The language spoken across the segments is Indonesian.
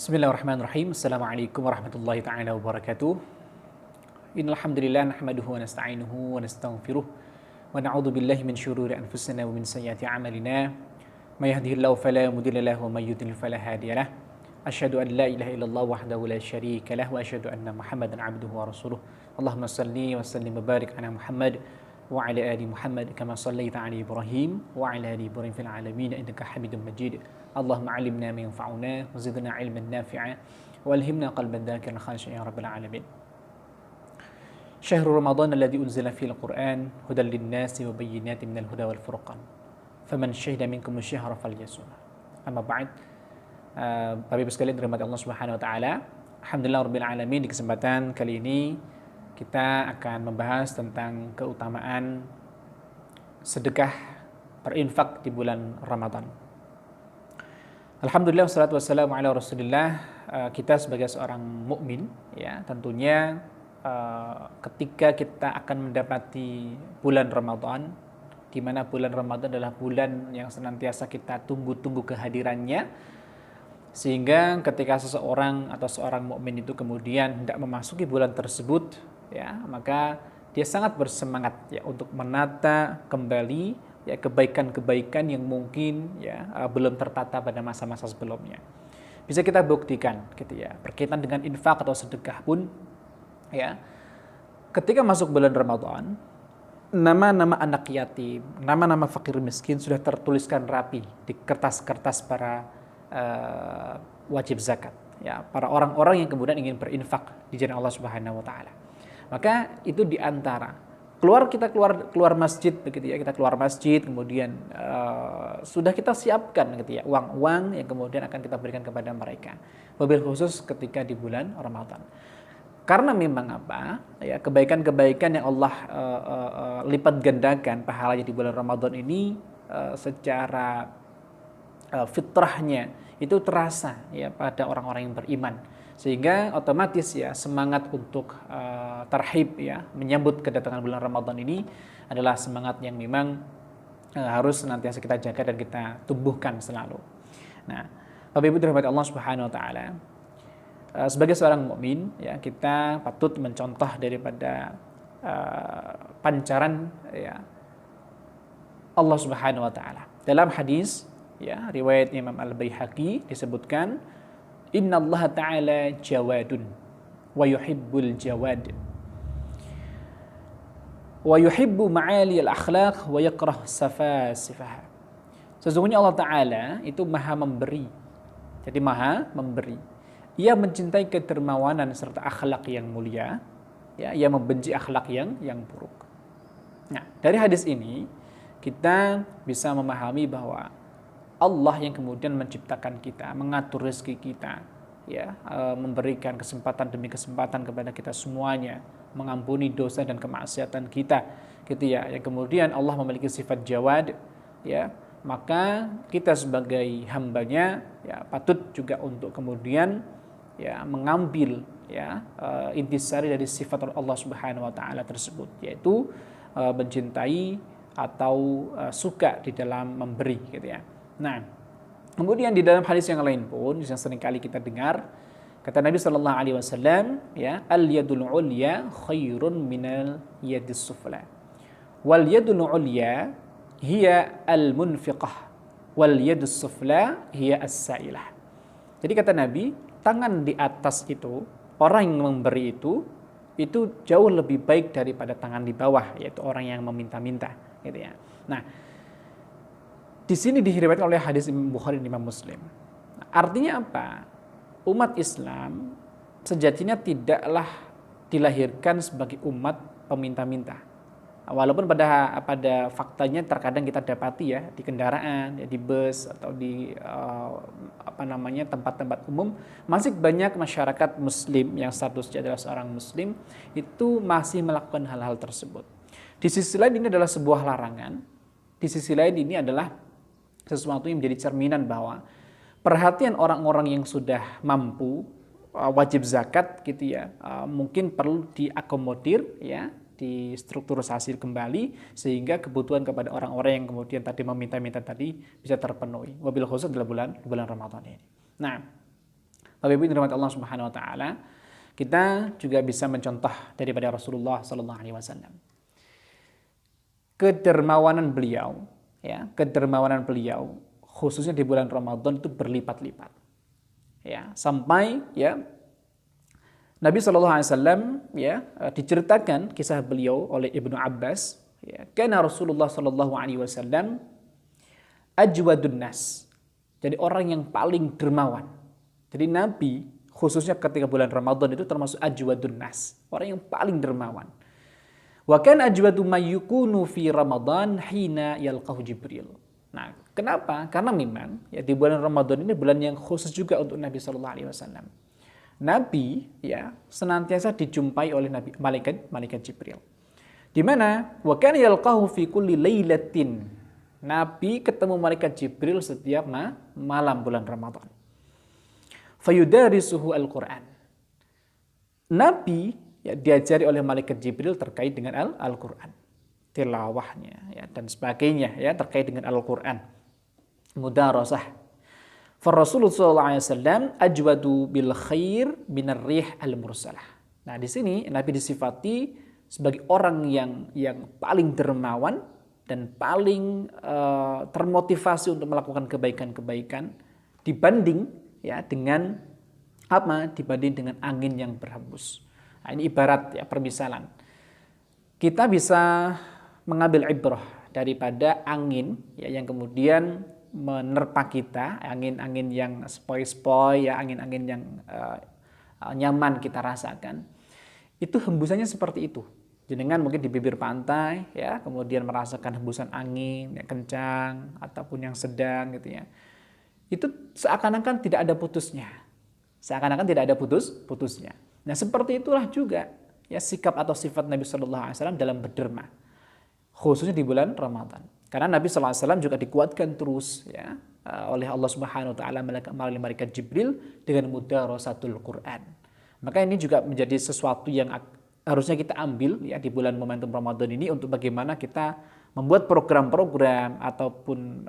Bismillahirrahmanirrahim. Assalamualaikum warahmatullahi ta'ala wabarakatuh. Innal hamdalillah nahmaduhu wa nasta'inuhu wa nastaghfiruh wa na'udzu billahi min syururi anfusina wa min sayyiati a'malina. May yahdihillahu fala mudilla lahu wa may yudlil fala hadiya lahu. Asyhadu an la ilaha illallah wahdahu la syarika lahu wa asyhadu anna Muhammadan 'abduhu wa rasuluh. Allahumma shalli wa sallim wa barik ala Muhammad wa ala ali Muhammad kama shallaita ala Ibrahim wa ala ali Ibrahim fil alamin innaka Hamidum Majid. Allahumma 'allimna ma yanfa'una wa zidna 'ilman nafi'a walhimna qalban dhakiran khashi'an ya rabbal alamin. Syahrul Ramadan alladzi unzila fil Qur'an hudan lin-nasi wa bayyinatin minal huda wal furqan. Faman syahida minkum asy-syahra falyasum. Amma ba'd. Bapak Ibu sekalian dirahmati Allah Subhanahu wa taala. Alhamdulillah rabbil alamin, di kesempatan kali ini kita akan membahas tentang keutamaan sedekah berinfak di bulan Ramadan. Alhamdulillah wassalatu wassalamu ala Rasulillah. Kita sebagai seorang mukmin ya, tentunya ketika kita akan mendapati bulan Ramadan, di mana bulan Ramadan adalah bulan yang senantiasa kita tunggu-tunggu kehadirannya, sehingga ketika seseorang atau seorang mukmin itu kemudian hendak memasuki bulan tersebut ya, maka dia sangat bersemangat ya untuk menata kembali ya kebaikan-kebaikan yang mungkin ya belum tertata pada masa-masa sebelumnya. Bisa kita buktikan gitu ya, berkaitan dengan infak atau sedekah pun ya, ketika masuk bulan Ramadan, nama-nama anak yatim, nama-nama fakir miskin sudah tertuliskan rapi di kertas-kertas para wajib zakat ya, para orang-orang yang kemudian ingin berinfak di jalan Allah Subhanahu wa taala. Maka itu di antara kita keluar masjid begitu ya, kita keluar masjid kemudian sudah kita siapkan gitu ya uang-uang yang kemudian akan kita berikan kepada mereka, wabil khusus ketika di bulan Ramadan. Karena memang apa ya, kebaikan-kebaikan yang Allah lipat gandakan pahalanya di bulan Ramadan ini secara fitrahnya itu terasa ya pada orang-orang yang beriman, sehingga otomatis ya semangat untuk tarhib ya menyambut kedatangan bulan Ramadan ini adalah semangat yang memang harus senantiasa kita jaga dan kita tumbuhkan selalu. Nah, Bapak Ibu dirahmati Allah Subhanahu wa taala, sebagai seorang mukmin ya, kita patut mencontoh daripada pancaran ya Allah Subhanahu wa taala. Dalam hadis ya riwayat Imam Al-Baihaqi disebutkan, innallaha ta'ala jawadun wa yuhibbul jawad wa yuhibbu ma'ali al-akhlaq wa yakrah safasifaha. Sesungguhnya Allah Ta'ala itu maha memberi. Jadi maha memberi. Ia mencintai kedermawanan serta akhlak yang mulia. Ya, ia membenci akhlak yang buruk. Nah, dari hadis ini kita bisa memahami bahwa Allah yang kemudian menciptakan kita, mengatur rezeki kita, ya, memberikan kesempatan demi kesempatan kepada kita semuanya, mengampuni dosa dan kemaksiatan kita, gitu ya. Yang kemudian Allah memiliki sifat jawad, ya, maka kita sebagai hambanya, ya, patut juga untuk kemudian, ya, mengambil, ya, intisari dari sifat Allah Subhanahu Wa Taala tersebut, yaitu mencintai atau suka di dalam memberi, gitu ya. Nah, kemudian di dalam hadis yang lain pun yang sering kali kita dengar, kata Nabi Shallallahu Alaihi Wasallam, ya, al yadul ulya khairun minal yadis sufla, wal yadul ulya hiya al munfiqah, wal yadus sufla hiya as sailah. Jadi kata Nabi, tangan di atas itu, orang yang memberi itu jauh lebih baik daripada tangan di bawah, yaitu orang yang meminta-minta, gitu ya. Nah, di sini diriwayatkan oleh hadis Imam Bukhari dan Imam Muslim. Artinya apa? Umat Islam sejatinya tidaklah dilahirkan sebagai umat peminta-minta. Walaupun pada faktanya terkadang kita dapati ya di kendaraan, ya, di bus atau di tempat-tempat umum, masih banyak masyarakat Muslim yang statusnya adalah seorang Muslim itu masih melakukan hal-hal tersebut. Di sisi lain ini adalah sebuah larangan. Di sisi lain ini adalah sesuatu yang menjadi cerminan bahwa perhatian orang-orang yang sudah mampu wajib zakat gitu ya, mungkin perlu diakomodir ya, distrukturisasi kembali sehingga kebutuhan kepada orang-orang yang kemudian tadi meminta-minta tadi bisa terpenuhi. Wabil khusus adalah bulan Ramadan ini. Nah, Bapak Ibu dirahmati Allah Subhanahu wa taala, kita juga bisa mencontoh daripada Rasulullah sallallahu alaihi wasallam. Kedermawanan beliau, ya, kedermawanan beliau khususnya di bulan Ramadan itu berlipat-lipat. Ya, sampai ya Nabi sallallahu alaihi wasallam ya diceritakan kisah beliau oleh Ibnu Abbas, ya, karena Rasulullah sallallahu alaihi wasallam ajwadun nas. Jadi orang yang paling dermawan. Jadi Nabi khususnya ketika bulan Ramadan itu termasuk ajwadun nas, orang yang paling dermawan. Wa kan ajwadu mayyukunu fi Ramadan hina yalqahu Jibril. Nah, kenapa? Karena memang ya di bulan Ramadan ini bulan yang khusus juga untuk Nabi sallallahu alaihi wasallam. Nabi ya senantiasa dijumpai oleh malaikat Jibril. Di mana wa kan yalqahu fi kulli lailatin. Nabi ketemu malaikat Jibril setiap malam bulan Ramadan. Fayudarisuhu al-Qur'an. Nabi ya diajari oleh malaikat Jibril terkait dengan Al-Qur'an. Tilawahnya ya dan sebagainya ya terkait dengan Al-Qur'an. Mudarasah. Rasulullah sallallahu alaihi wasallam ajwadu bil khair minar rih al-mursalah. Nah, di sini Nabi disifati sebagai orang yang paling dermawan dan paling termotivasi untuk melakukan kebaikan-kebaikan dibanding ya dengan apa? Dibanding dengan angin yang berhembus. Nah, ini ibarat ya permisalan. Kita bisa mengambil ibrah daripada angin ya yang kemudian menerpa kita, angin-angin yang spoi-spoi ya, angin-angin yang nyaman kita rasakan. Itu hembusannya seperti itu. Jenengan mungkin di bibir pantai ya, kemudian merasakan hembusan angin yang kencang ataupun yang sedang gitu ya. Itu seakan-akan tidak ada putusnya. Seakan-akan tidak ada putusnya. Nah, seperti itulah juga ya sikap atau sifat Nabi sallallahu alaihi wasallam dalam berderma. Khususnya di bulan Ramadan. Karena Nabi sallallahu alaihi wasallam juga dikuatkan terus ya oleh Allah Subhanahu wa taala melalui malaikat Jibril dengan mudarasatul Quran. Maka ini juga menjadi sesuatu yang harusnya kita ambil ya di bulan momentum Ramadan ini untuk bagaimana kita membuat program-program ataupun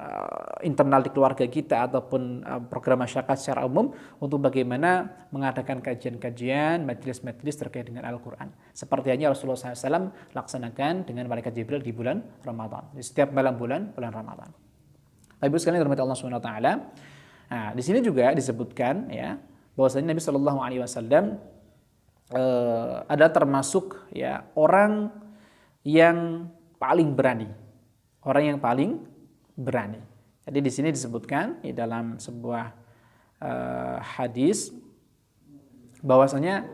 internal di keluarga kita ataupun program masyarakat secara umum untuk bagaimana mengadakan kajian-kajian, majelis-majelis terkait dengan Al-Quran. Seperti hanya Rasulullah SAW laksanakan dengan malaikat Jibril di bulan Ramadan, di setiap malam bulan Ramadan. Ibu sekalian dirahmati Allah Subhanahu wa taala. Nah, di sini juga disebutkan ya bahwasanya Nabi Shallallahu alaihi wasallam adalah termasuk ya orang yang paling berani. Orang yang paling berani. Jadi di sini disebutkan di dalam sebuah hadis bahwasanya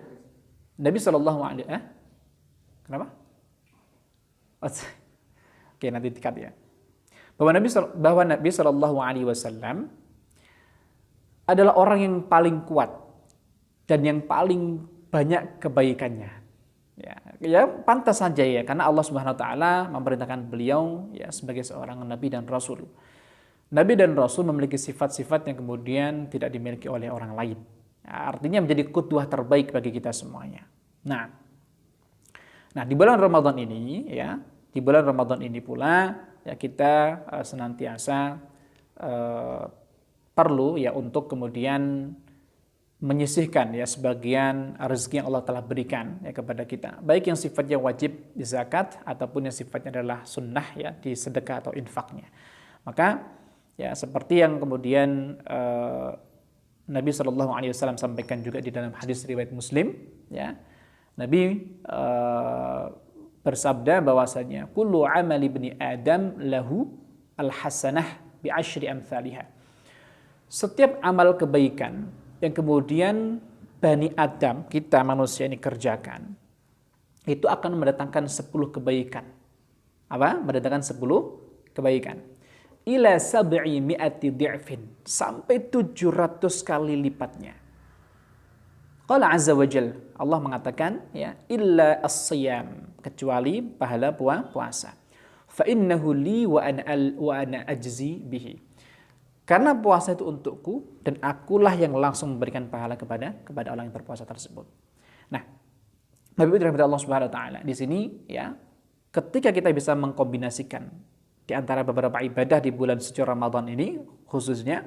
Nabi Shallallahu alaihi kenapa? Oke, nanti dikat ya. Bahwa Nabi Shallallahu alaihi wasallam adalah orang yang paling kuat dan yang paling banyak kebaikannya. Ya pantas saja ya karena Allah Subhanahu wa taala memerintahkan beliau ya sebagai seorang nabi dan rasul. Nabi dan rasul memiliki sifat-sifat yang kemudian tidak dimiliki oleh orang lain. Ya, artinya menjadi qudwah terbaik bagi kita semuanya. Nah, di bulan Ramadan ini ya, di bulan Ramadan ini pula ya kita senantiasa perlu ya untuk kemudian menyisihkan ya sebagian rezeki yang Allah telah berikan ya kepada kita, baik yang sifatnya wajib di zakat ataupun yang sifatnya adalah sunnah ya di sedekah atau infaknya. Maka ya seperti yang kemudian Nabi Shallallahu alaihi wasallam sampaikan juga di dalam hadis riwayat Muslim ya, Nabi bersabda bahwasanya kullu amali ibni Adam lahu al-hasanah bi asyri amsalihha. Setiap amal kebaikan yang kemudian Bani Adam, kita manusia ini kerjakan, itu akan mendatangkan 10 kebaikan. Apa? Mendatangkan 10 kebaikan. Ila sab'i mi'ati di'fin. Sampai 700 kali lipatnya. Qala azza wa jal, Allah mengatakan, ya, illa as-siyam, kecuali pahala puasa. Fa innahu li wa ana ajzi bihi. Karena puasa itu untukku dan akulah yang langsung memberikan pahala kepada orang yang berpuasa tersebut. Nah, Nabi dirahmati Allah Subhanahu wa taala. Di sini ya, ketika kita bisa mengkombinasikan di antara beberapa ibadah di bulan suci Ramadan ini khususnya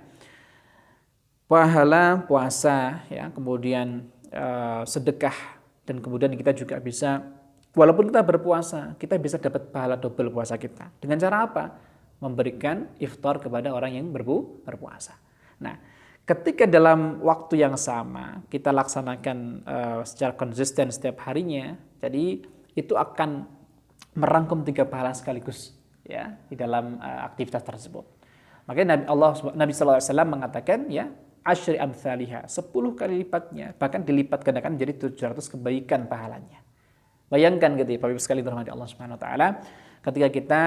pahala puasa, ya, kemudian sedekah, dan kemudian kita juga bisa, walaupun kita berpuasa, kita bisa dapat pahala double puasa kita. Dengan cara apa? Memberikan iftar kepada orang yang berpuasa. Nah, ketika dalam waktu yang sama kita laksanakan secara konsisten setiap harinya, jadi itu akan merangkum 3 pahala sekaligus, ya, di dalam aktivitas tersebut. Makanya Nabi SAW mengatakan, ya, asyri amthaliha, 10 kali lipatnya, bahkan dilipat gandakan menjadi 700 kebaikan pahalanya. Bayangkan gitu ya, Bapak Ibu sekalian dirahmati Allah Subhanahu wa taala, ketika kita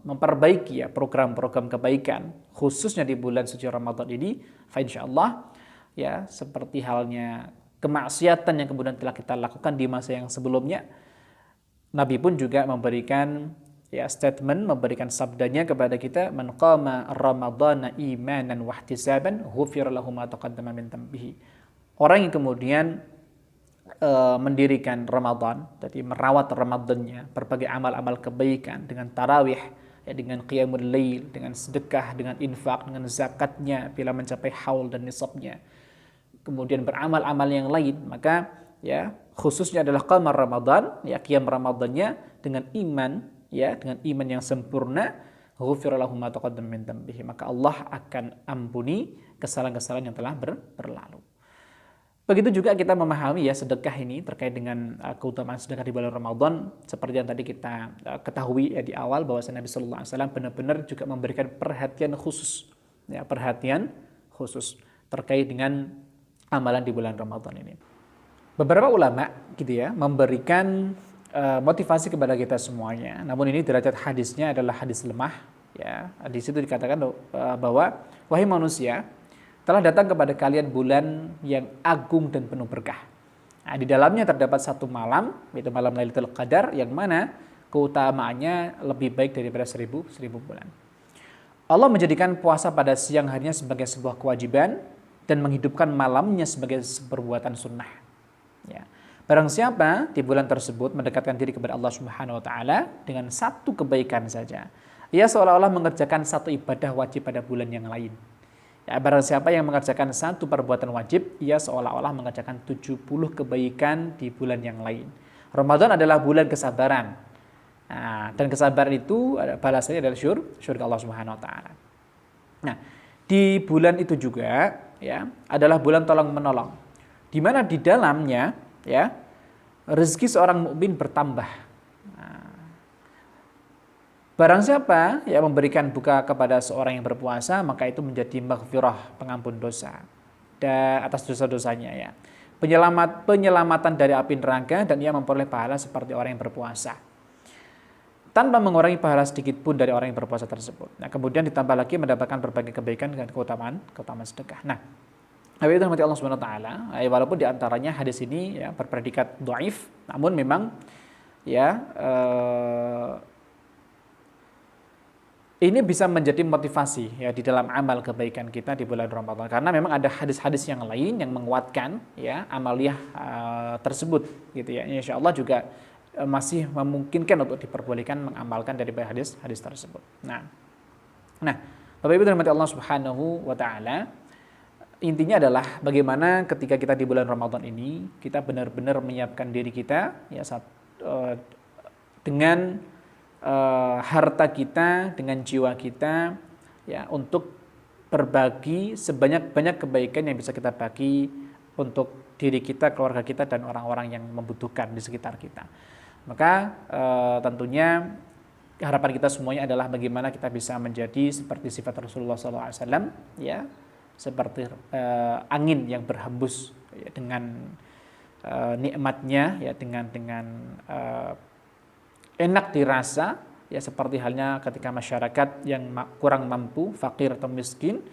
memperbaiki, ya, program-program kebaikan khususnya di bulan suci Ramadan ini, fa insyaallah, ya, seperti halnya kemaksiatan yang kemudian telah kita lakukan di masa yang sebelumnya, Nabi pun juga memberikan, ya, statement, memberikan sabdanya kepada kita, man qama ramadhana imanan wa ihtisaban ghufira lahu ma taqaddama min dhanbihi. Orang yang kemudian mendirikan Ramadan, jadi merawat Ramadannya, berbagai amal-amal kebaikan dengan tarawih, ya, dengan qiyamul lail, dengan sedekah, dengan infak, dengan zakatnya bila mencapai haul dan nisabnya, kemudian beramal-amal yang lain, maka, ya, khususnya adalah qamar Ramadan, ya, qiyam Ramadannya dengan iman, ya, dengan iman yang sempurna, ghufira lahu ma taqaddama min dhanbihi, maka Allah akan ampuni kesalahan-kesalahan yang telah berlalu. Begitu juga kita memahami, ya, sedekah ini terkait dengan keutamaan sedekah di bulan Ramadan, seperti yang tadi kita ketahui, ya, di awal, bahwa Nabi Sallallahu Alaihi Wasallam benar-benar juga memberikan perhatian khusus, ya, perhatian khusus terkait dengan amalan di bulan Ramadan ini. Beberapa ulama, gitu ya, memberikan motivasi kepada kita semuanya. Namun ini derajat hadisnya adalah hadis lemah, ya. Di situ dikatakan bahwa, wahai manusia, telah datang kepada kalian bulan yang agung dan penuh berkah. Nah, di dalamnya terdapat satu malam, yaitu malam Lailatul Qadar, yang mana keutamaannya lebih baik daripada seribu bulan. Allah menjadikan puasa pada siang harinya sebagai sebuah kewajiban dan menghidupkan malamnya sebagai perbuatan sunnah. Ya. Barang siapa di bulan tersebut mendekatkan diri kepada Allah Subhanahu wa taala dengan satu kebaikan saja, ia seolah-olah mengerjakan satu ibadah wajib pada bulan yang lain. Ya, barang siapa yang mengerjakan satu perbuatan wajib, ia seolah-olah mengerjakan 70 kebaikan di bulan yang lain. Ramadan adalah bulan kesabaran. Nah, dan kesabaran itu balasannya adalah syurga Allah Subhanahu wa taala. Nah, di bulan itu juga, ya, adalah bulan tolong menolong, di mana di dalamnya, ya, rezeki seorang mukmin bertambah. Barang siapa yang memberikan buka kepada seorang yang berpuasa, maka itu menjadi maghfirah, pengampun dosa dan atas dosa-dosanya, ya. Penyelamatan dari api neraka, dan ia memperoleh pahala seperti orang yang berpuasa, tanpa mengurangi pahala sedikit pun dari orang yang berpuasa tersebut. Nah, kemudian ditambah lagi mendapatkan berbagai kebaikan dan keutamaan sedekah. Nah, itu rahmati Allah Subhanahu wa taala, walaupun diantaranya hadis ini, ya, berpredikat dhaif, namun memang, ya, ini bisa menjadi motivasi, ya, di dalam amal kebaikan kita di bulan Ramadan, karena memang ada hadis-hadis yang lain yang menguatkan, ya, amaliyah tersebut, gitu ya. Insya Allah juga masih memungkinkan untuk diperbolehkan mengamalkan dari hadis-hadis tersebut. Nah, Bapak Ibu dirahmati Allah Subhanahu wa taala, intinya adalah bagaimana ketika kita di bulan Ramadan ini kita benar-benar menyiapkan diri kita, ya, dengan harta kita, dengan jiwa kita, ya, untuk berbagi sebanyak-banyak kebaikan yang bisa kita bagi untuk diri kita, keluarga kita, dan orang-orang yang membutuhkan di sekitar kita. Maka tentunya harapan kita semuanya adalah bagaimana kita bisa menjadi seperti sifat Rasulullah SAW, ya, seperti angin yang berhembus, ya, dengan nikmatnya, ya, dengan enak dirasa, ya, seperti halnya ketika masyarakat yang kurang mampu, fakir atau miskin,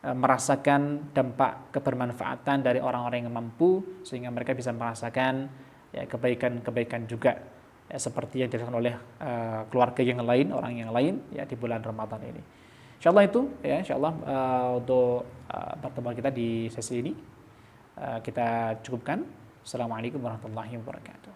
merasakan dampak kebermanfaatan dari orang-orang yang mampu, sehingga mereka bisa merasakan, ya, kebaikan-kebaikan juga, ya, seperti yang dirasakan oleh keluarga yang lain, orang yang lain, ya, di bulan Ramadan ini. Insyaallah itu, ya, insyaallah untuk pertemuan kita di sesi ini kita cukupkan. Assalamualaikum warahmatullahi wabarakatuh.